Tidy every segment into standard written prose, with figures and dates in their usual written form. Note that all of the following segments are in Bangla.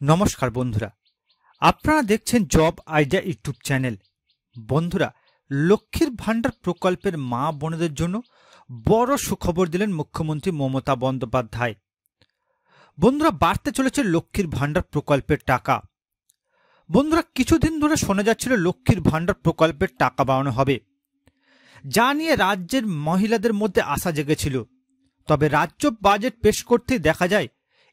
নমস্কার বন্ধুরা, আপনারা দেখছেন জব আইডিয়া ইউটিউব চ্যানেল। বন্ধুরা, লক্ষ্মীর ভাণ্ডার প্রকল্পের মা বোনেদের জন্য বড় সুখবর দিলেন মুখ্যমন্ত্রী মমতা বন্দ্যোপাধ্যায়। বন্ধুরা, বাড়তে চলেছে লক্ষ্মীর ভাণ্ডার প্রকল্পের টাকা। বন্ধুরা, কিছুদিন ধরে শোনা যাচ্ছিল লক্ষ্মীর ভাণ্ডার প্রকল্পের টাকা বাড়ানো হবে, যা নিয়ে রাজ্যের মহিলাদের মধ্যে আশা জেগেছিল। তবে রাজ্য বাজেট পেশ করতেই দেখা যায়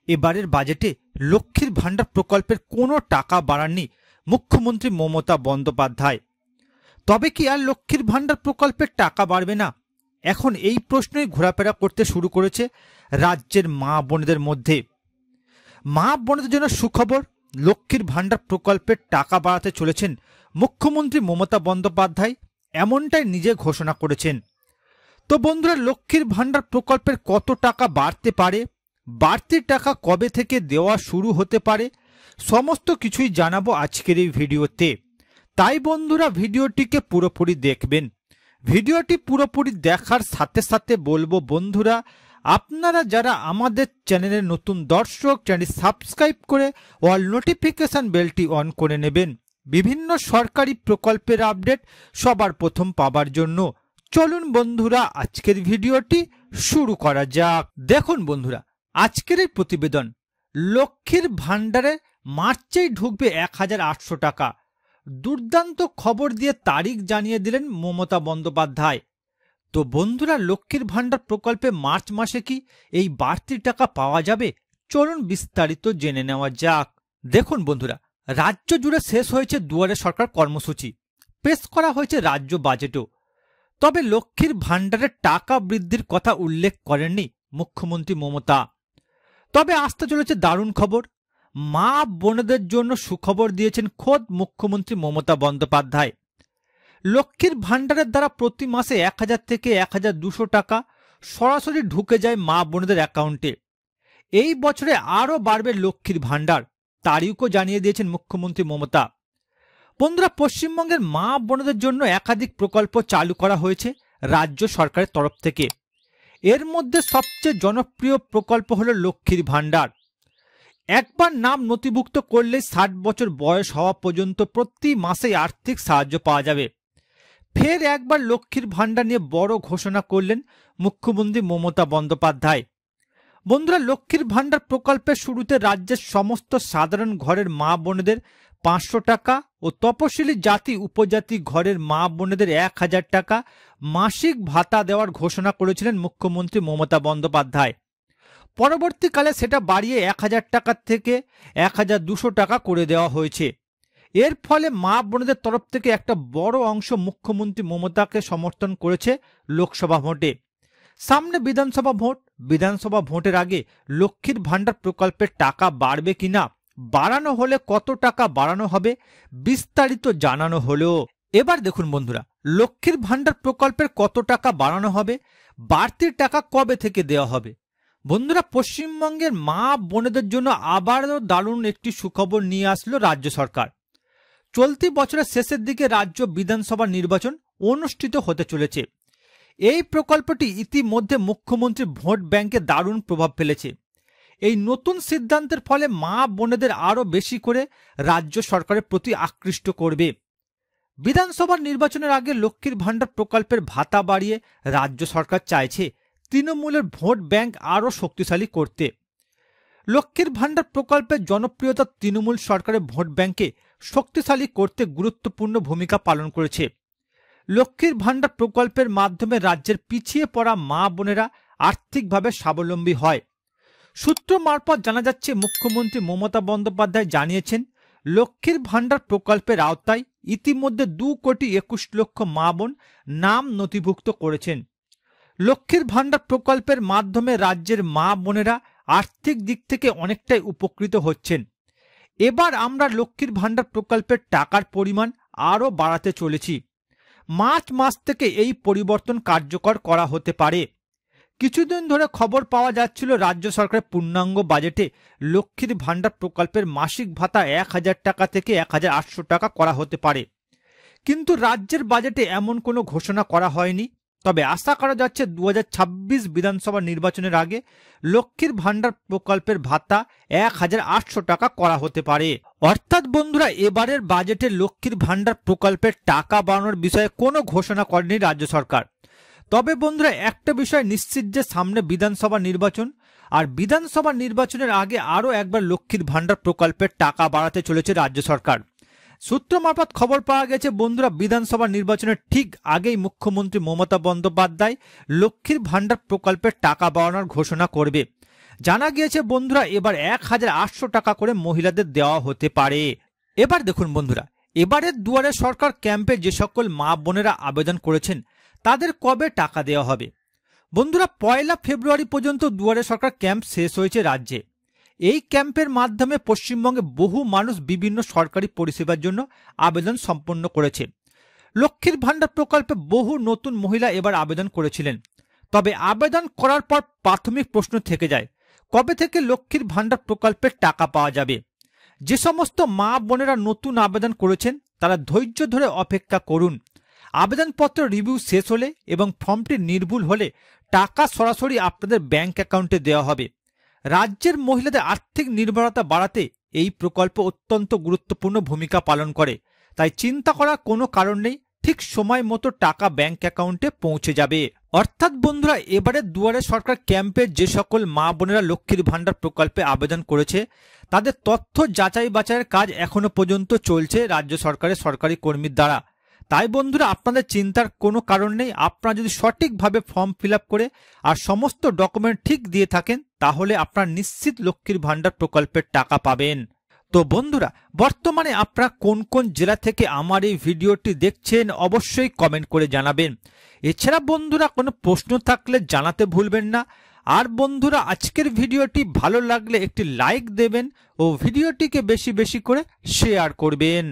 এবারের বাজেটে লক্ষ্মীর ভাণ্ডার প্রকল্পের কোনো টাকা বাড়াননি মুখ্যমন্ত্রী মমতা বন্দ্যোপাধ্যায়। তবে কি আর লক্ষ্মীর ভাণ্ডার প্রকল্পের টাকা বাড়বে না? এখন এই প্রশ্নই ঘোরাফেরা করতে শুরু করেছে রাজ্যের মা বোনেদের মধ্যে। মা বোনেদের জন্য সুখবর, লক্ষ্মীর ভাণ্ডার প্রকল্পের টাকা বাড়াতে চলেছেন মুখ্যমন্ত্রী মমতা বন্দ্যোপাধ্যায়, এমনটাই নিজে ঘোষণা করেছেন। তো বন্ধুরা, লক্ষ্মীর ভাণ্ডার প্রকল্পের কত টাকা বাড়তে পারে, বাড়তি টাকা কবে থেকে দেওয়া শুরু হতে পারে, সমস্ত কিছুই জানাবো আজকের এই ভিডিওতে। তাই বন্ধুরা, ভিডিওটিকে পুরোপুরি দেখবেন। ভিডিওটি পুরোপুরি দেখার সাথে সাথে বলবো বন্ধুরা, আপনারা যারা আমাদের চ্যানেলের নতুন দর্শক, চ্যানেল সাবস্ক্রাইব করে অল নোটিফিকেশন বেলটি অন করে নেবেন বিভিন্ন সরকারি প্রকল্পের আপডেট সবার প্রথম পাবার জন্য। চলুন বন্ধুরা, আজকের ভিডিওটি শুরু করা যাক। দেখুন বন্ধুরা, আজকের এই প্রতিবেদন, লক্ষ্মীর ভাণ্ডারে মার্চেই ঢুকবে 1800 টাকা। দুর্দান্ত খবর দিয়ে তারিখ জানিয়ে দিলেন মমতা বন্দ্যোপাধ্যায়। তো বন্ধুরা, লক্ষ্মীর ভাণ্ডার প্রকল্পে মার্চ মাসে কি এই বাড়তি টাকা পাওয়া যাবে? চলুন বিস্তারিত জেনে নেওয়া যাক। দেখুন বন্ধুরা, রাজ্য জুড়ে শেষ হয়েছে দুয়ারে সরকার কর্মসূচি, পেশ করা হয়েছে রাজ্য বাজেটও। তবে লক্ষ্মীর ভাণ্ডারের টাকা বৃদ্ধির কথা উল্লেখ করেননি মুখ্যমন্ত্রী মমতা। তবে আসতে চলেছে দারুণ খবর। মা বোনেদের জন্য সুখবর দিয়েছেন খোদ মুখ্যমন্ত্রী মমতা বন্দ্যোপাধ্যায়। লক্ষ্মীর ভাণ্ডারের দ্বারা প্রতি মাসে 1000 থেকে 1200 টাকা সরাসরি ঢুকে যায় মা বোনেদের অ্যাকাউন্টে। এই বছরে আরও বাড়বে লক্ষ্মীর ভাণ্ডার, তারিখও জানিয়ে দিয়েছেন মুখ্যমন্ত্রী মমতা। বন্ধুরা, পশ্চিমবঙ্গের মা বোনেদের জন্য একাধিক প্রকল্প চালু করা হয়েছে রাজ্য সরকারের তরফ থেকে। এর মধ্যে সবচেয়ে জনপ্রিয় প্রকল্প হলো লক্ষ্মীর ভাণ্ডার। একবার নাম নথিভুক্ত করলে 60 বছর বয়স হওয়া পর্যন্ত প্রতি মাসে আর্থিক সাহায্য পাওয়া যাবে। ফের একবার লক্ষ্মীর ভাণ্ডার নিয়ে বড় ঘোষণা করলেন মুখ্যমন্ত্রী মমতা বন্দ্যোপাধ্যায়। বন্ধুরা, লক্ষ্মীর ভাণ্ডার প্রকল্পের শুরুতে রাজ্যের সমস্ত সাধারণ ঘরের মা বোনেদের 500 টাকা ও তপশিলি জাতি উপজাতি ঘরের মা বোনেদের 1000 টাকা মাসিক ভাতা দেওয়ার ঘোষণা করেছিলেন মুখ্যমন্ত্রী মমতা বন্দ্যোপাধ্যায়। পরবর্তীকালে সেটা বাড়িয়ে 1000 টাকা থেকে 1200 টাকা করে দেওয়া হয়েছে। এর ফলে মা বোনেদের তরফ থেকে একটা বড় অংশ মুখ্যমন্ত্রী মমতাকে সমর্থন করেছে লোকসভা ভোটে। সামনে বিধানসভা ভোট, বিধানসভা ভোটের আগে লক্ষ্মীর ভাণ্ডার প্রকল্পের টাকা বাড়বে কিনা, বাড়ানো হলে কত টাকা বাড়ানো হবে, বিস্তারিত জানানো হলো। এবার দেখুন বন্ধুরা, লক্ষ্মীর ভাণ্ডার প্রকল্পের কত টাকা বাড়ানো হবে, বাড়তি টাকা কবে থেকে দেওয়া হবে। বন্ধুরা, পশ্চিমবঙ্গের মা বোনেদের জন্য আবারও দারুণ একটি সুখবর নিয়ে আসলো রাজ্য সরকার। চলতি বছরের শেষের দিকে রাজ্য বিধানসভা নির্বাচন অনুষ্ঠিত হতে চলেছে। এই প্রকল্পটি ইতিমধ্যে মুখ্যমন্ত্রী ভোট ব্যাংকে দারুণ প্রভাব ফেলেছে। এই নতুন সিদ্ধান্তের ফলে মা বোনেদের আরও বেশি করে রাজ্য সরকারের প্রতি আকৃষ্ট করবে। বিধানসভার নির্বাচনের আগে লক্ষ্মীর ভাণ্ডার প্রকল্পের ভাতা বাড়িয়ে রাজ্য সরকার চাইছে তৃণমূলের ভোট ব্যাংক আরও শক্তিশালী করতে। লক্ষ্মীর ভাণ্ডার প্রকল্পের জনপ্রিয়তা তৃণমূল সরকারের ভোট ব্যাংকে শক্তিশালী করতে গুরুত্বপূর্ণ ভূমিকা পালন করেছে। লক্ষ্মীর ভাণ্ডার প্রকল্পের মাধ্যমে রাজ্যের পিছিয়ে পড়া মা বোনেরা আর্থিকভাবে স্বাবলম্বী হয়। সূত্র মারফত জানা যাচ্ছে, মুখ্যমন্ত্রী মমতা বন্দ্যোপাধ্যায় জানিয়েছেন, লক্ষ্মীর ভাণ্ডার প্রকল্পের আওতায় ইতিমধ্যে 2,21,00,000 মা বোন নাম নথিভুক্ত করেছেন। লক্ষ্মীর ভাণ্ডার প্রকল্পের মাধ্যমে রাজ্যের মা বোনেরা আর্থিক দিক থেকে অনেকটাই উপকৃত হচ্ছেন। এবার আমরা লক্ষ্মীর ভাণ্ডার প্রকল্পের টাকার পরিমাণ আরও বাড়াতে চলেছি। মার্চ মাস থেকে এই পরিবর্তন কার্যকর করা হতে পারে। কিছুদিন ধরে খবর পাওয়া যাচ্ছিল রাজ্য সরকারের পূর্ণাঙ্গ বাজেটে লক্ষ্মীর ভাণ্ডার প্রকল্পের মাসিক ভাতা 1000 টাকা থেকে 1800 টাকা করা হতে পারে, কিন্তু রাজ্যের বাজেটে এমন কোনো ঘোষণা করা হয়নি। তবে আশা করা যাচ্ছে 2026 বিধানসভা নির্বাচনের আগে লক্ষ্মীর ভাণ্ডার প্রকল্পের ভাতা 1800 টাকা করা হতে পারে। অর্থাৎ বন্ধুরা, এবারের বাজেটে লক্ষ্মীর ভাণ্ডার প্রকল্পের টাকা বাড়ানোর বিষয়ে কোনো ঘোষণা করেনি রাজ্য সরকার। তবে বন্ধুরা, একটা বিষয় নিশ্চিত যে সামনে বিধানসভা নির্বাচন, আর বিধানসভা নির্বাচনের আগে আরও একবার লক্ষ্মীর ভাণ্ডার প্রকল্পের টাকা বাড়াতে চলেছে রাজ্য সরকার। সূত্র মারফত খবর পাওয়া গেছে বন্ধুরা, বিধানসভা নির্বাচনের ঠিক আগেই মুখ্যমন্ত্রী মমতা বন্দ্যোপাধ্যায় লক্ষ্মীর ভাণ্ডার প্রকল্পের টাকা বাড়ানোর ঘোষণা করবে। জানা গিয়েছে বন্ধুরা, এবার 1800 টাকা করে মহিলাদের দেওয়া হতে পারে। এবার দেখুন বন্ধুরা, এবারের দুয়ারে সরকার ক্যাম্পে যে সকল মা বোনেরা আবেদন করেছেন তাদের কবে টাকা দেওয়া হবে। বন্ধুরা, 1 ফেব্রুয়ারি পর্যন্ত দুয়ারে সরকার ক্যাম্প শেষ হয়েছে রাজ্যে। এই ক্যাম্পের মাধ্যমে পশ্চিমবঙ্গে বহু মানুষ বিভিন্ন সরকারি পরিষেবার জন্য আবেদন সম্পন্ন করেছে। লক্ষ্মীর ভাণ্ডার প্রকল্পে বহু নতুন মহিলা এবার আবেদন করেছিলেন। তবে আবেদন করার পর প্রাথমিক প্রশ্ন থেকে যায়, কবে থেকে লক্ষ্মীর ভাণ্ডার প্রকল্পের টাকা পাওয়া যাবে। যে সমস্ত মা বোনেরা নতুন আবেদন করেছেন তারা ধৈর্য ধরে অপেক্ষা করুন। আবেদনপত্র রিভিউ শেষ হলে এবং ফর্মটি নির্ভুল হলে টাকা সরাসরি আপনাদের ব্যাংক অ্যাকাউন্টে দেওয়া হবে। রাজ্যের মহিলাদের আর্থিক নির্ভরতা বাড়াতে এই প্রকল্প অত্যন্ত গুরুত্বপূর্ণ ভূমিকা পালন করে। তাই চিন্তা করার কোনো কারণ নেই, ঠিক সময় মতো টাকা ব্যাংক অ্যাকাউন্টে পৌঁছে যাবে। অর্থাৎ বন্ধুরা, এবারে দুয়ারে সরকার ক্যাম্পে যে সকল মা বোনেরা লক্ষ্মীর ভাণ্ডার প্রকল্পে আবেদন করেছে তাদের তথ্য যাচাই বাছাইয়ের কাজ এখনো পর্যন্ত চলছে রাজ্য সরকারের সরকারি কর্মীর দ্বারা। তাই বন্ধুরা, আপনাদের চিন্তার কোনো কারণ নেই। আপনারা যদি সঠিকভাবে ফর্ম ফিল আপ করে আর সমস্ত ডকুমেন্ট ঠিক দিয়ে থাকেন তাহলে আপনারা নিশ্চিত লক্ষ্মীর ভাণ্ডার প্রকল্পের টাকা পাবেন। তো বন্ধুরা, বর্তমানে আপনারা কোন কোন জেলা থেকে আমার এই ভিডিওটি দেখছেন অবশ্যই কমেন্ট করে জানাবেন। এছাড়া বন্ধুরা, কোনো প্রশ্ন থাকলে জানাতে ভুলবেন না। আর বন্ধুরা, আজকের ভিডিওটি ভালো লাগলে একটি লাইক দেবেন ও ভিডিওটিকে বেশি বেশি করে শেয়ার করবেন।